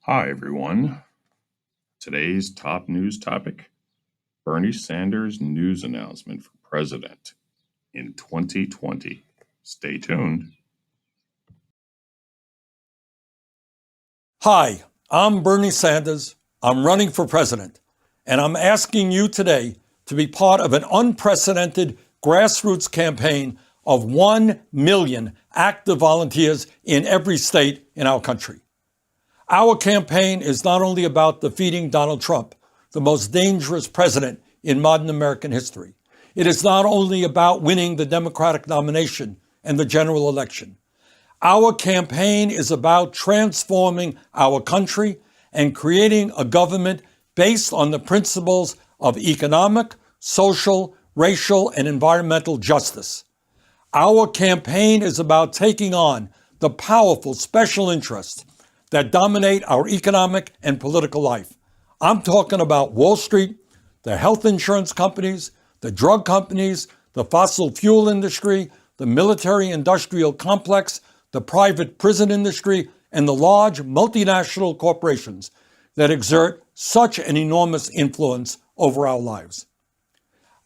Hi, everyone. Today's top news topic, Bernie Sanders' news announcement for president in 2020. Stay tuned. Hi, I'm Bernie Sanders. I'm running for president, and I'm asking you today to be part of an unprecedented grassroots campaign of 1 million active volunteers in every state in our country. Our campaign is not only about defeating Donald Trump, the most dangerous president in modern American history. It is not only about winning the Democratic nomination and the general election. Our campaign is about transforming our country and creating a government based on the principles of economic, social, racial, and environmental justice. Our campaign is about taking on the powerful special interests that dominate our economic and political life. I'm talking about Wall Street, the health insurance companies, the drug companies, the fossil fuel industry, the military-industrial complex, the private prison industry, and the large multinational corporations that exert such an enormous influence over our lives.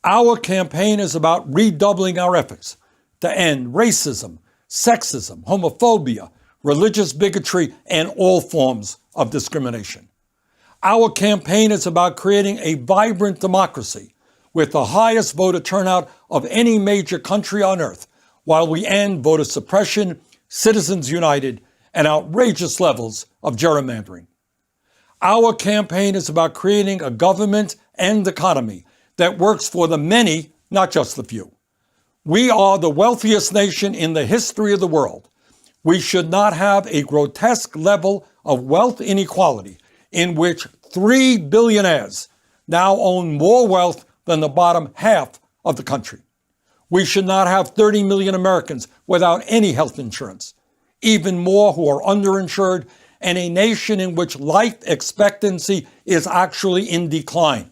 Our campaign is about redoubling our efforts to end racism, sexism, homophobia, religious bigotry, and all forms of discrimination. Our campaign is about creating a vibrant democracy with the highest voter turnout of any major country on earth, while we end voter suppression, Citizens United, and outrageous levels of gerrymandering. Our campaign is about creating a government and economy that works for the many, not just the few. We are the wealthiest nation in the history of the world. We should not have a grotesque level of wealth inequality in which 3 billionaires now own more wealth than the bottom half of the country. We should not have 30 million Americans without any health insurance, even more who are underinsured, and a nation in which life expectancy is actually in decline.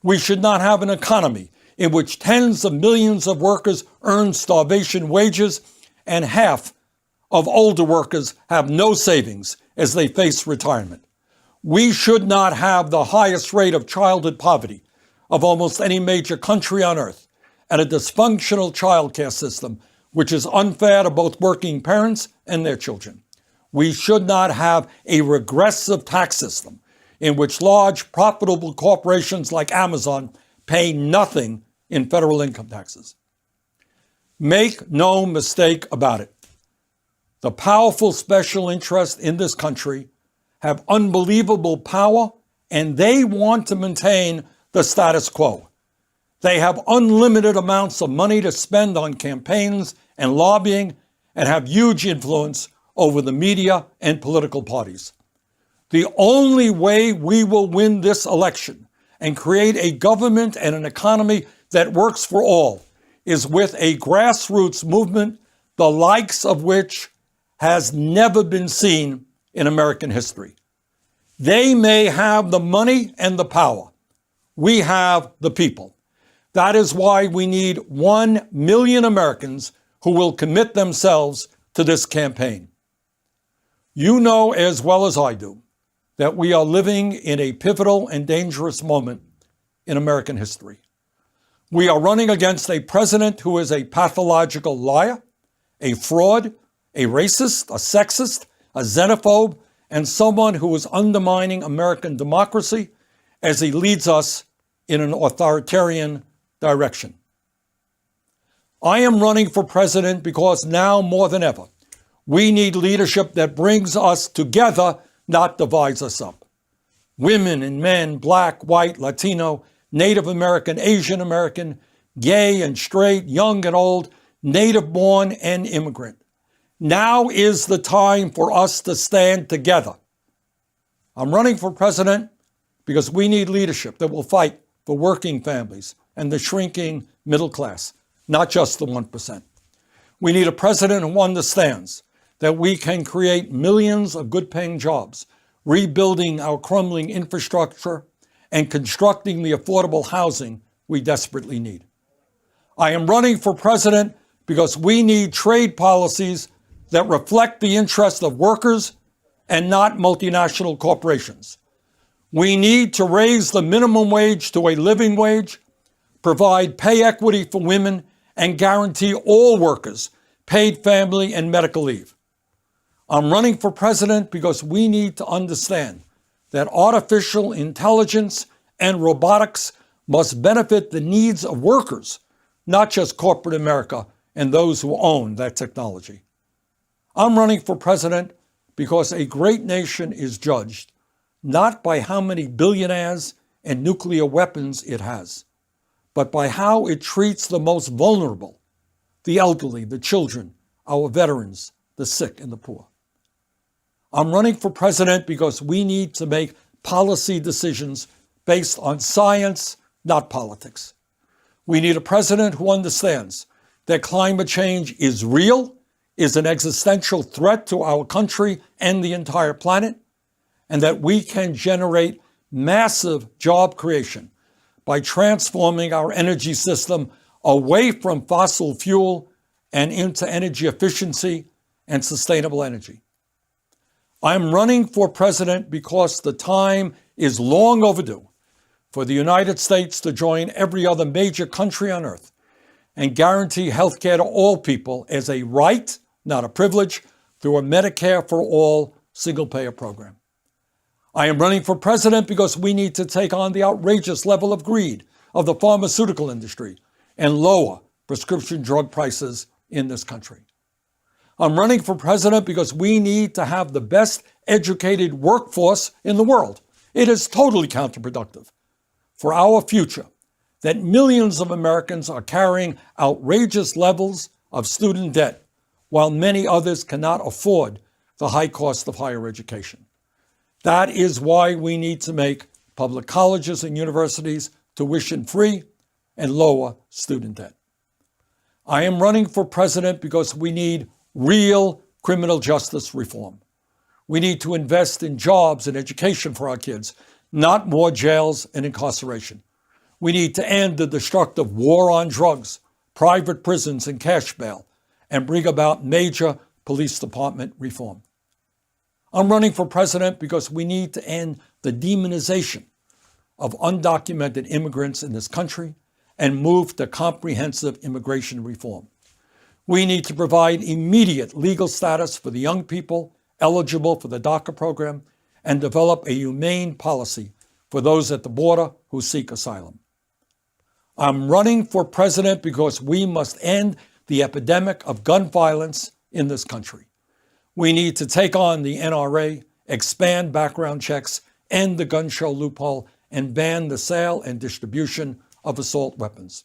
We should not have an economy in which tens of millions of workers earn starvation wages and half of older workers have no savings as they face retirement. We should not have the highest rate of childhood poverty of almost any major country on earth, and a dysfunctional child care system which is unfair to both working parents and their children. We should not have a regressive tax system in which large profitable corporations like Amazon pay nothing in federal income taxes. Make no mistake about it. The powerful special interests in this country have unbelievable power, and they want to maintain the status quo. They have unlimited amounts of money to spend on campaigns and lobbying, and have huge influence over the media and political parties. The only way we will win this election and create a government and an economy that works for all is with a grassroots movement, the likes of which has never been seen in American history. They may have the money and the power. We have the people. That is why we need 1 million Americans who will commit themselves to this campaign. You know as well as I do that we are living in a pivotal and dangerous moment in American history. We are running against a president who is a pathological liar, a fraud, a racist, a sexist, a xenophobe, and someone who is undermining American democracy as he leads us in an authoritarian direction. I am running for president because now more than ever, we need leadership that brings us together, not divides us up. Women and men, Black, white, Latino, Native American, Asian American, gay and straight, young and old, native born and immigrant. Now is the time for us to stand together. I'm running for president because we need leadership that will fight for working families and the shrinking middle class, not just the 1%. We need a president who understands that we can create millions of good-paying jobs, rebuilding our crumbling infrastructure, and constructing the affordable housing we desperately need. I am running for president because we need trade policies that reflect the interests of workers and not multinational corporations. We need to raise the minimum wage to a living wage, provide pay equity for women, and guarantee all workers paid family and medical leave. I'm running for president because we need to understand that artificial intelligence and robotics must benefit the needs of workers, not just corporate America and those who own that technology. I'm running for president because a great nation is judged not by how many billionaires and nuclear weapons it has, but by how it treats the most vulnerable, the elderly, the children, our veterans, the sick, and the poor. I'm running for president because we need to make policy decisions based on science, not politics. We need a president who understands that climate change is real, is an existential threat to our country and the entire planet, and that we can generate massive job creation by transforming our energy system away from fossil fuel and into energy efficiency and sustainable energy. I'm running for president because the time is long overdue for the United States to join every other major country on earth and guarantee health care to all people as a right, not a privilege, through a Medicare for all single-payer program. I am running for president because we need to take on the outrageous level of greed of the pharmaceutical industry and lower prescription drug prices in this country. I'm running for president because we need to have the best educated workforce in the world. It is totally counterproductive for our future that millions of Americans are carrying outrageous levels of student debt while many others cannot afford the high cost of higher education. That is why we need to make public colleges and universities tuition-free and lower student debt. I am running for president because we need real criminal justice reform. We need to invest in jobs and education for our kids, not more jails and incarceration. We need to end the destructive war on drugs, private prisons, and cash bail, and bring about major police department reform. I'm running for president because we need to end the demonization of undocumented immigrants in this country and move to comprehensive immigration reform. We need to provide immediate legal status for the young people eligible for the DACA program and develop a humane policy for those at the border who seek asylum. I'm running for president because we must end the epidemic of gun violence in this country. We need to take on the NRA, expand background checks, end the gun show loophole, and ban the sale and distribution of assault weapons.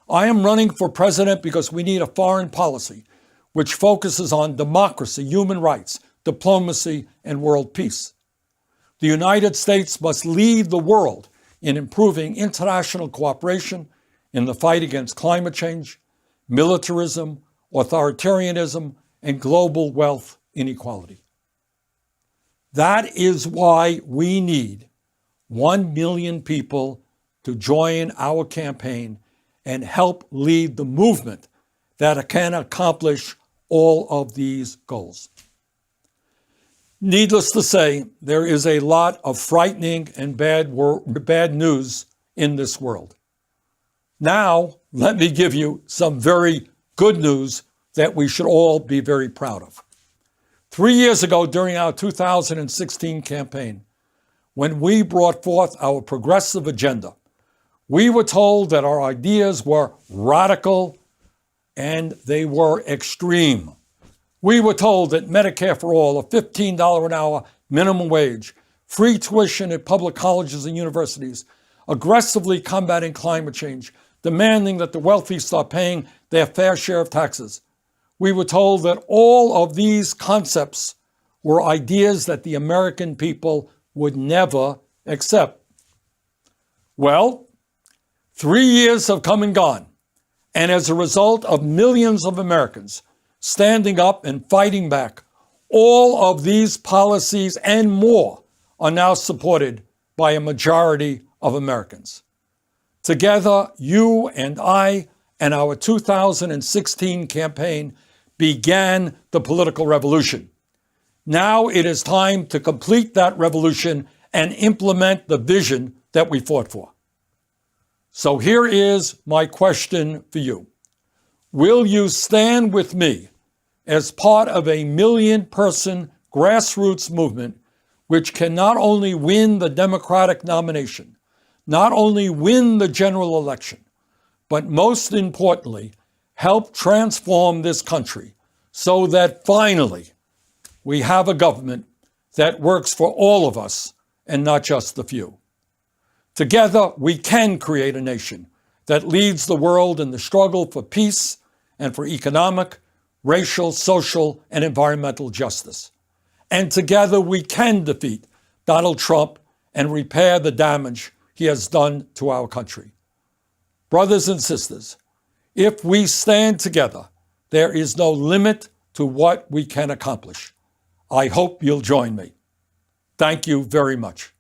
I am running for president because we need a foreign policy which focuses on democracy, human rights, diplomacy, and world peace. The United States must lead the world in improving international cooperation in the fight against climate change, militarism, authoritarianism, and global wealth inequality. That is why we need 1 million people to join our campaign and help lead the movement that can accomplish all of these goals. Needless to say, there is a lot of frightening and bad news in this world. Now, let me give you some very good news that we should all be very proud of. 3 years ago, during our 2016 campaign, when we brought forth our progressive agenda, we were told that our ideas were radical and they were extreme. We were told that Medicare for all, a $15 an hour minimum wage, free tuition at public colleges and universities, aggressively combating climate change, demanding that the wealthy start paying their fair share of taxes. We were told that all of these concepts were ideas that the American people would never accept. Well, 3 years have come and gone, and as a result of millions of Americans standing up and fighting back, all of these policies and more are now supported by a majority of Americans. Together, you and I and our 2016 campaign began the political revolution. Now it is time to complete that revolution and implement the vision that we fought for. So here is my question for you. Will you stand with me as part of a million-person grassroots movement which can not only win the Democratic nomination, not only win the general election, but most importantly, help transform this country so that finally we have a government that works for all of us and not just the few? Together, we can create a nation that leads the world in the struggle for peace and for economic, racial, social, and environmental justice. And together, we can defeat Donald Trump and repair the damage he has done to our country. Brothers and sisters, if we stand together, there is no limit to what we can accomplish. I hope you'll join me. Thank you very much.